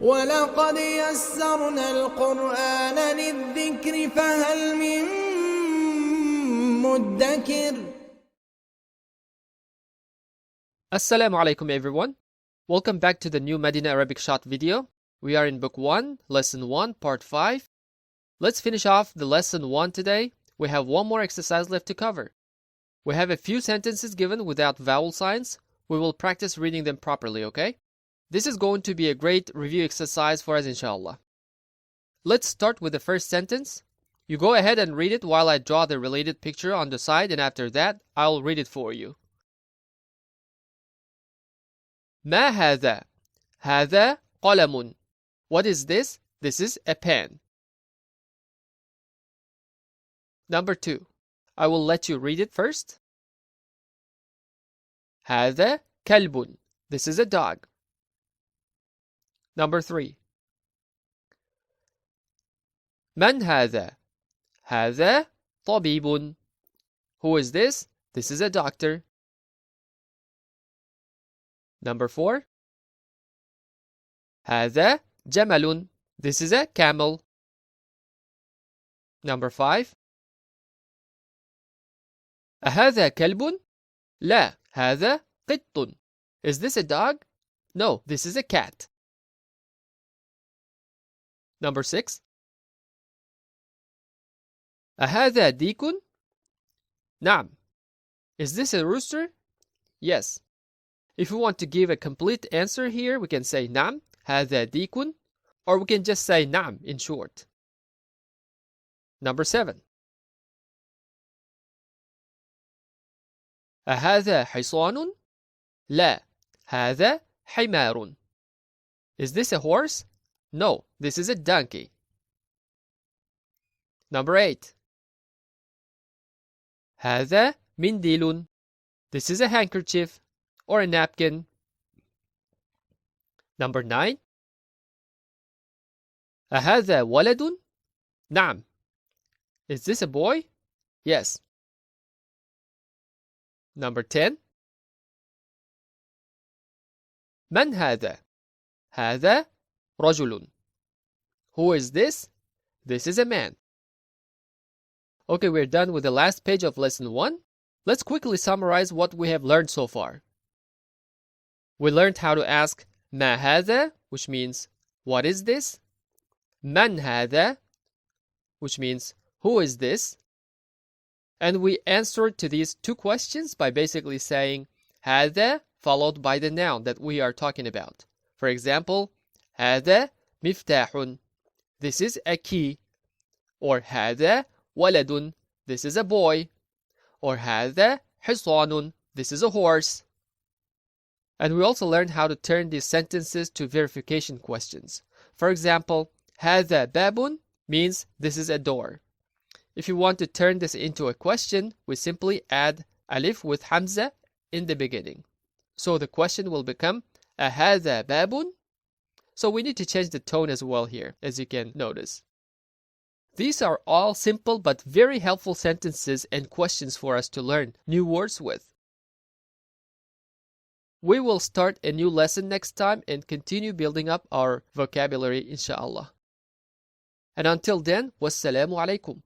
ولقد يسرنا القرآن للذكر فهل من مدكر. Assalamu alaikum everyone. Welcome back to the new Madinah Arabic shot video. We are in book 1, lesson 1, part 5. Let's finish off the lesson 1 today. We have one more exercise left to cover. We have a few sentences given without vowel signs. We will practice reading them properly, okay? This is going to be a great review exercise for us, inshallah. Let's start with the first sentence. You go ahead and read it while I draw the related picture on the side, and after that, I'll read it for you. ما هذا؟ هذا قلم. What is this? This is a pen. Number 2. I will let you read it first. هذا كلب. This is a dog. Number 3. من هذا؟ هذا طبيب. Who is this? This is a doctor. Number 4. هذا جمل. This is a camel. Number 5. أهذا كلب؟ لا، هذا قط. Is this a dog? No, this is a cat. Number 6. أهذا ديك؟ نعم. Is this a rooster? Yes. If we want to give a complete answer here, we can say نعم هذا ديك, or we can just say نعم in short. Number 7. أهذا حصان؟ لا، هذا حمار. Is this a horse? No, this is a donkey. Number 8. هذا منديل. This is a handkerchief or a napkin. Number 9. أهذا ولد؟ نعم. Is this a boy? Yes. Number 10. من هذا؟ هذا رجل. Who is this? This is a man. Okay, we're done with the last page of lesson 1. Let's quickly summarize what we have learned so far. We learned how to ask ما هذا, which means what is this? من هذا, which means who is this? And we answered to these two questions by basically saying هذا followed by the noun that we are talking about. For example, هذا مفتاح. This is a key. Or هذا ولد. This is a boy. Or هذا حصان. This is a horse. And we also learned how to turn these sentences to verification questions. For example, هذا باب means this is a door. If you want to turn this into a question, we simply add alif with hamza in the beginning. So the question will become أهذا باب? So we need to change the tone as well here, as you can notice. These are all simple but very helpful sentences and questions for us to learn new words with. We will start a new lesson next time and continue building up our vocabulary, inshallah. And until then, wassalamu alaikum.